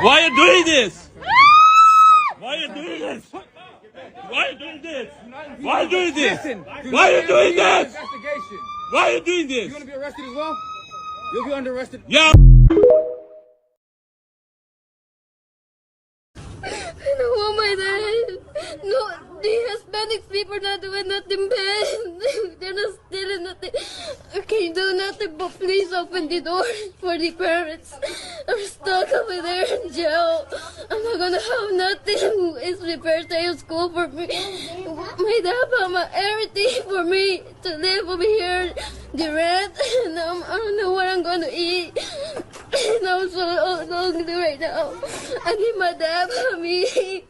Why are you doing this? Why are you doing this? Why are you doing this? Why are you doing this? Why are you doing this? Why are you doing this? You want to be arrested as well? You'll be under arrested. Yeah. I don't want my dad. No, the Hispanic people are not doing nothing bad. They're not stealing nothing. I can't do nothing but please open the door for the parents. I'm stuck over there in jail. I'm not gonna have nothing. It's the first day of school for me. My dad bought my everything for me to live over here. The rent, and I don't know what I'm gonna eat. And I'm so lonely right now. I need my dad for me.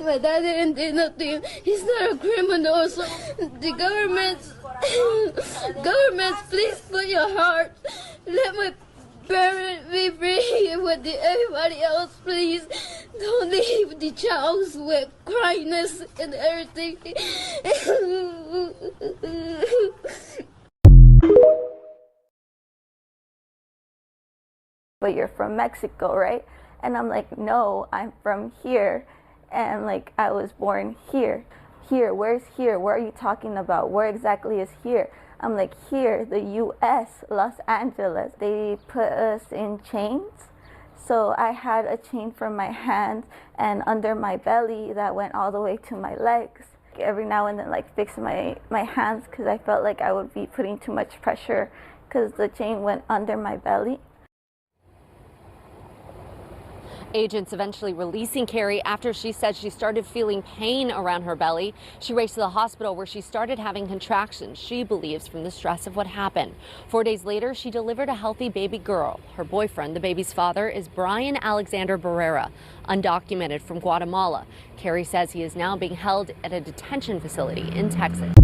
My dad didn't do nothing. He's not a criminal. So the government, please put your heart. Let my parents be free with everybody else, please. Don't leave the child with cryness and everything. But you're from Mexico, right? And I'm like, no, I'm from here. And like, I was born here. Here, where's here? What are you talking about? Where exactly is here? I'm like, here, the US, Los Angeles. They put us in chains. So I had a chain from my hand and under my belly that went all the way to my legs. Every now and then, like, fix my hands because I felt like I would be putting too much pressure because the chain went under my belly. Agents eventually releasing Carrie after she said she started feeling pain around her belly. She raced to the hospital where she started having contractions, she believes, from the stress of what happened. 4 days later, she delivered a healthy baby girl. Her boyfriend, the baby's father, is Brian Alexander Barrera, undocumented from Guatemala. Carrie says he is now being held at a detention facility in Texas.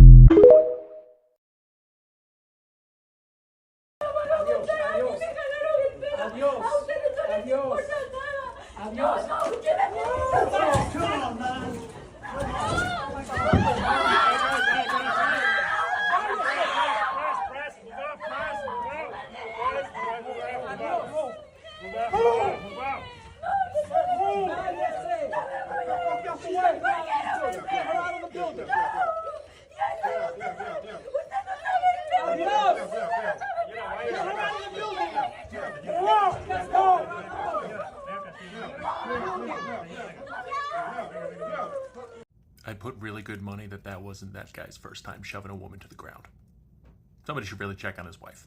Adios. Come on, man. I put really good money that wasn't that guy's first time shoving a woman to the ground. Somebody should really check on his wife.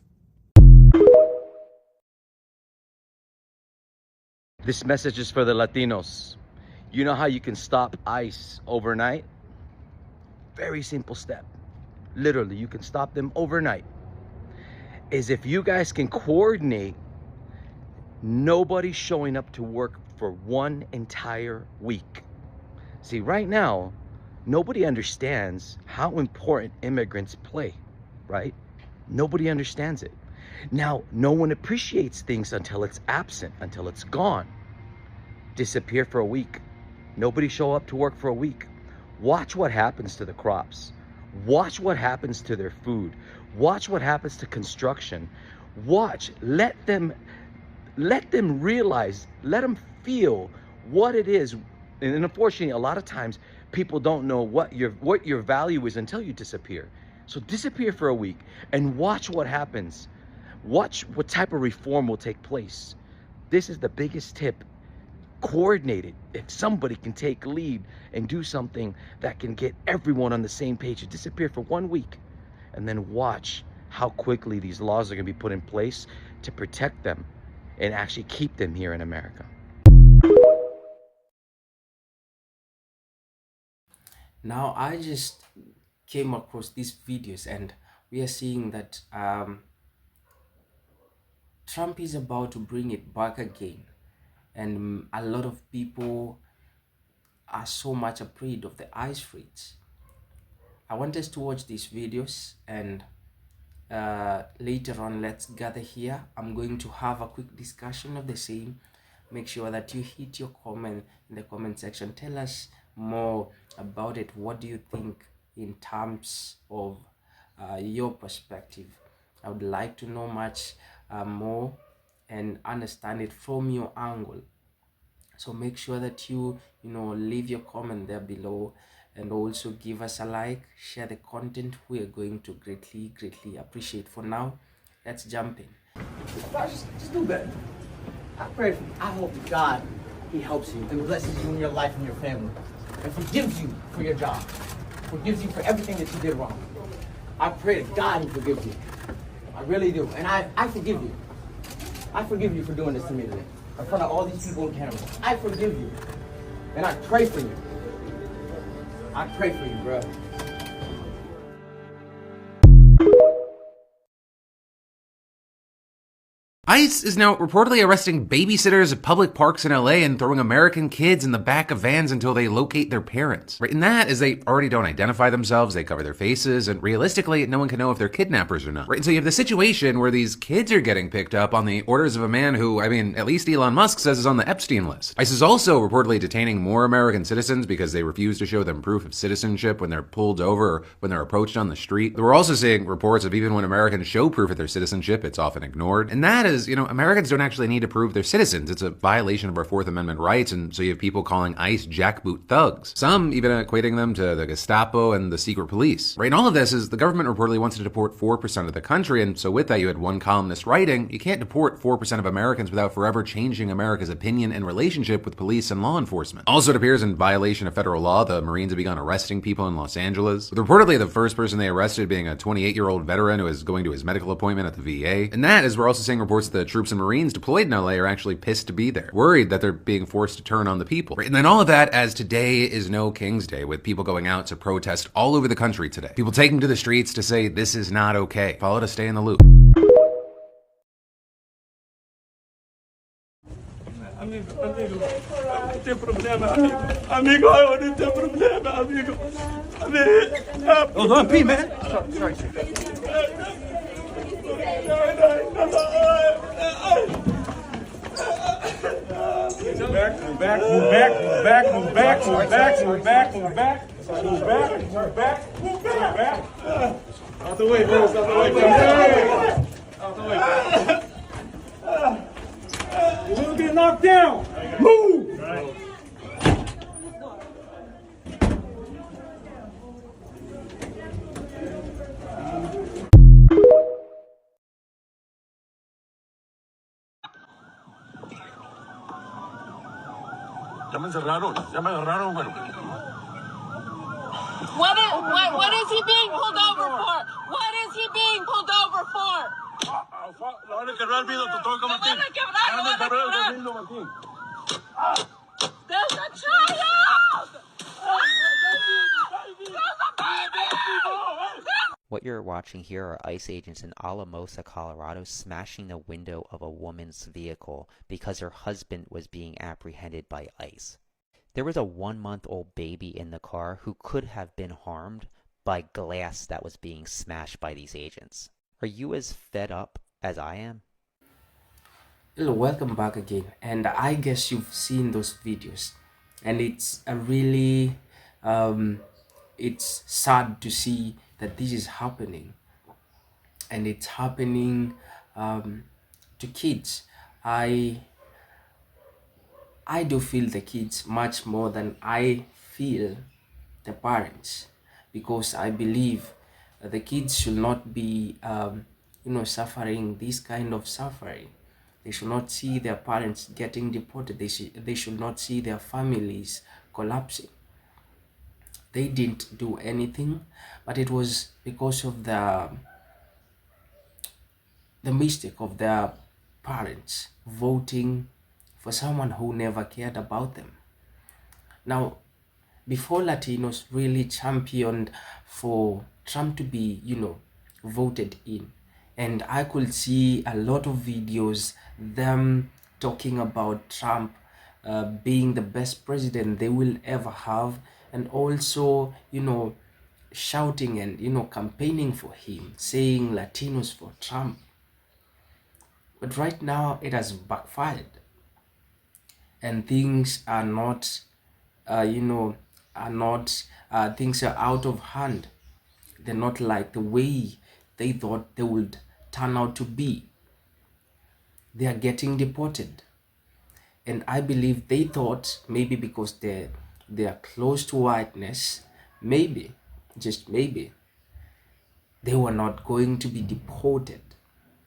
This message is for the Latinos. You know how you can stop ICE overnight? Very simple step. Literally, you can stop them overnight. Is if you guys can coordinate nobody showing up to work for 1 entire week. See, right now, nobody understands how important immigrants play, right? Nobody understands it. Now, no one appreciates things until it's absent, until it's gone. Disappear for a week. Nobody show up to work for a week. Watch what happens to the crops. Watch what happens to their food. Watch what happens to construction. Watch, let them realize, let them feel what it is. And unfortunately, a lot of times people don't know what your value is until you disappear. So disappear for a week and watch what happens. Watch what type of reform will take place. This is the biggest tip. Coordinate it. If somebody can take lead and do something that can get everyone on the same page, to disappear for 1 week and then watch how quickly these laws are going to be put in place to protect them and actually keep them here in America. Now, I just came across these videos and we are seeing that Trump is about to bring it back again. And a lot of people are so much afraid of the ICE raids. I want us to watch these videos and later on, let's gather here. I'm going to have a quick discussion of the same. Make sure that you hit your comment in the comment section. Tell us more about it. What do you think in terms of your perspective? I would like to know much more and understand it from your angle. So make sure that you leave your comment there below, and also give us a like, share the content. We are going to greatly appreciate. For now, let's jump in. Just do better. I pray for you. I hope to God He helps you and blesses you in your life and your family, and forgives you for your job, forgives you for everything that you did wrong. I pray to God He forgives you. I really do, and I forgive you. I forgive you for doing this to me today, in front of all these people in Canada. I forgive you, and I pray for you. I pray for you, bro. ICE is now reportedly arresting babysitters at public parks in LA and throwing American kids in the back of vans until they locate their parents. Right, and that is they already don't identify themselves, they cover their faces, and realistically, no one can know if they're kidnappers or not. Right, and so you have the situation where these kids are getting picked up on the orders of a man who, I mean, at least Elon Musk says is on the Epstein list. ICE is also reportedly detaining more American citizens because they refuse to show them proof of citizenship when they're pulled over or when they're approached on the street. We're also seeing reports of even when Americans show proof of their citizenship, it's often ignored. And that is, Americans don't actually need to prove they're citizens. It's a violation of our Fourth Amendment rights, and so you have people calling ICE jackboot thugs. Some even equating them to the Gestapo and the secret police. Right, and all of this is the government reportedly wants to deport 4% of the country, and so with that you had one columnist writing, you can't deport 4% of Americans without forever changing America's opinion and relationship with police and law enforcement. Also, it appears in violation of federal law, the Marines have begun arresting people in Los Angeles, with reportedly the first person they arrested being a 28-year-old veteran who is going to his medical appointment at the VA. And that is, we're also seeing reports that troops and Marines deployed in LA are actually pissed to be there, worried that they're being forced to turn on the people. And then all of that as today is no King's Day, with people going out to protest all over the country today. People taking to the streets to say this is not okay. Follow to stay in the loop. Oh, don't pee, man. Sorry. Move back. Out the way, bro. Out the way. You're gonna get knocked down. Move. Ya me agarraron, bueno. What is he being pulled over for? What is he being pulled over for? Lo van a quebrar el vidrio, te toca, Martín. Lo van a quebrar. There's a child! There's a baby! What you're watching here are ICE agents in Alamosa, Colorado, smashing the window of a woman's vehicle because her husband was being apprehended by ICE. There was a 1-month-old baby in the car who could have been harmed by glass that was being smashed by these agents. Are you as fed up as I am? Hello, welcome back again. And I guess you've seen those videos, and it's a really it's sad to see that this is happening, and it's happening to kids. I do feel the kids much more than I feel the parents, because I believe the kids should not be suffering this kind of suffering. They should not see their parents getting deported. They should not see their families collapsing. They didn't do anything, but it was because of the mistake of their parents voting for someone who never cared about them. Now, before Latinos really championed for Trump to be, voted in, and I could see a lot of videos, them talking about Trump being the best president they will ever have, and also, shouting and, campaigning for him, saying Latinos for Trump. But right now it has backfired, and things are not, things are out of hand. They're not like the way they thought they would turn out to be. they are getting deported. And I believe they thought maybe because they are close to whiteness, maybe, just maybe, they were not going to be deported.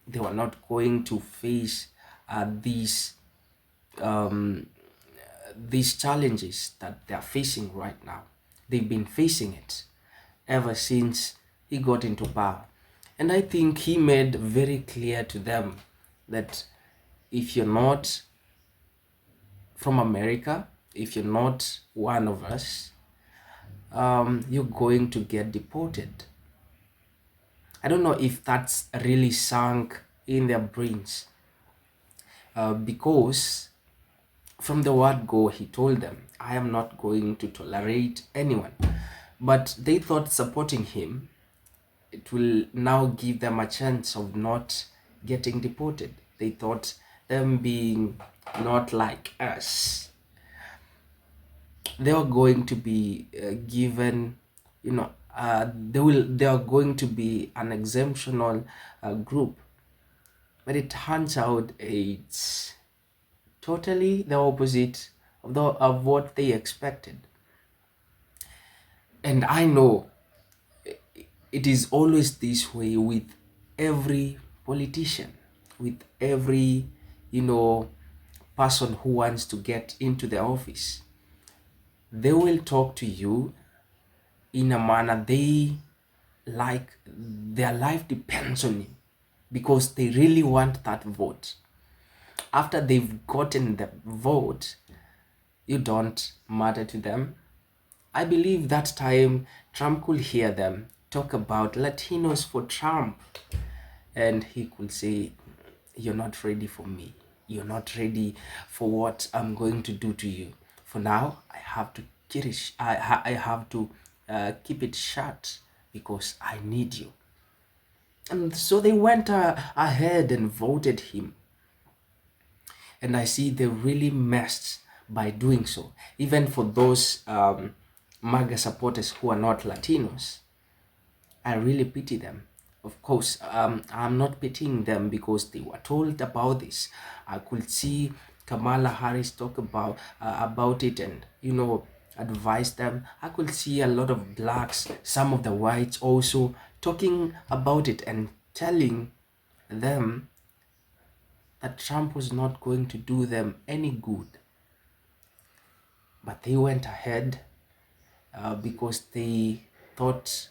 They were not going to face um, these challenges that they are facing right now. They've been facing it ever since he got into power. And I think he made very clear to them that if you're not from America, if you're not one of us, you're going to get deported. I don't know if that's really sunk in their brains, because from the word go, he told them, I am not going to tolerate anyone. But they thought supporting him, it will now give them a chance of not getting deported. They thought them being not like us, they are going to be given, they are going to be an exemptional group. But it turns out it's totally the opposite of what they expected. And I know it is always this way with every politician, with every, person who wants to get into the office. They will talk to you in a manner they like their life depends on it, because they really want that vote. After they've gotten the vote, you don't matter to them. I believe that time Trump could hear them talk about Latinos for Trump, and he could say, you're not ready for me. You're not ready for what I'm going to do to you. For now, I have to keep it shut because I need you. And so they went ahead and voted him. And I see they really messed by doing so. Even for those MAGA supporters who are not Latinos, I really pity them. Of course, I'm not pitying them because they were told about this. I could see Kamala Harris talk about it and, advise them. I could see a lot of blacks, some of the whites also talking about it and telling them that Trump was not going to do them any good. But they went ahead because they thought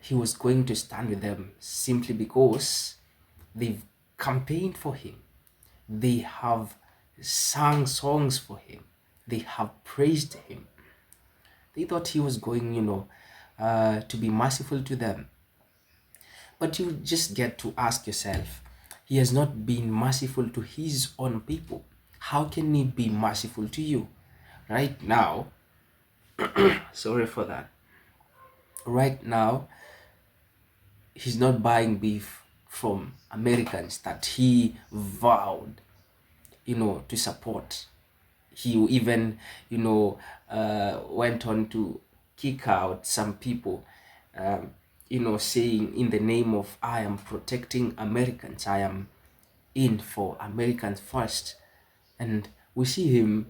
he was going to stand with them, simply because they've campaigned for him. They have sung songs for him. They have praised him. They thought he was going, to be merciful to them. But you just get to ask yourself, he has not been merciful to his own people. How can he be merciful to you? Right now, sorry for that. Right now, he's not buying beef from Americans that he vowed, to support. He even, went on to kick out some people, saying in the name of I am protecting Americans, I am in for Americans first. And we see him,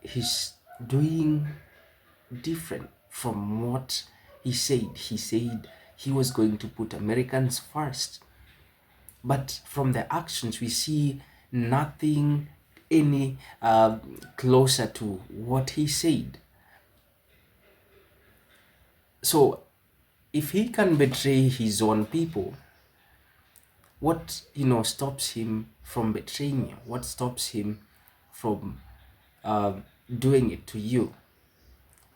he's doing different from what he said. He said he was going to put Americans first. But from the actions, we see nothing any closer to what he said. So if he can betray his own people, what stops him from betraying you? What stops him from doing it to you?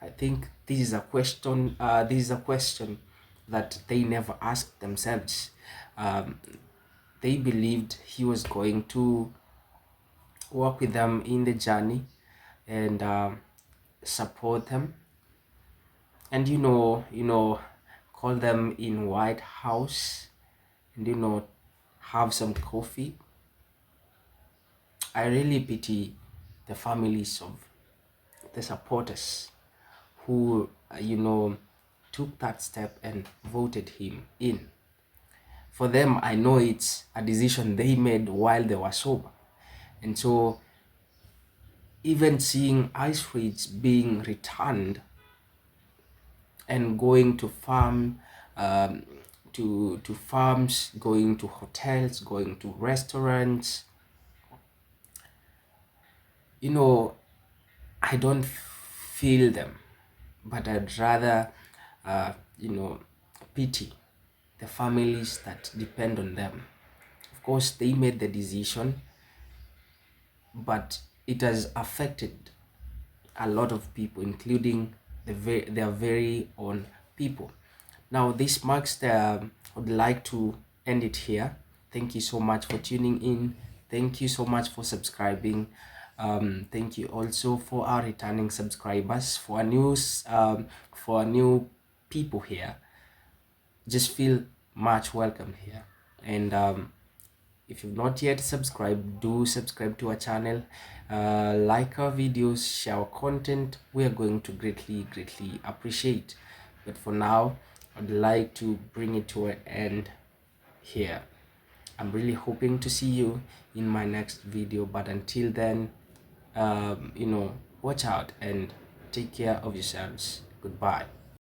I think this is a question. That they never asked themselves. They believed he was going to work with them in the journey and support them, and call them in White House and have some coffee. I really pity the families of the supporters who took that step and voted him in. For them, I know it's a decision they made while they were sober. And so even seeing ice fridge being returned and going to to farms, going to hotels, going to restaurants, you know, I don't feel them, but I'd rather pity the families that depend on them. Of course, they made the decision, but it has affected a lot of people, including their very own people. Now, this marks the, I would like to end it here. Thank you so much for tuning in. Thank you so much for subscribing. Thank you also for our returning subscribers, for our new people here. Just feel much welcome here. And if you've not yet subscribed, do subscribe to our channel, like our videos, share our content. We are going to greatly appreciate. But for now, I'd like to bring it to an end here. I'm really hoping to see you in my next video, but until then, watch out and take care of yourselves. Goodbye.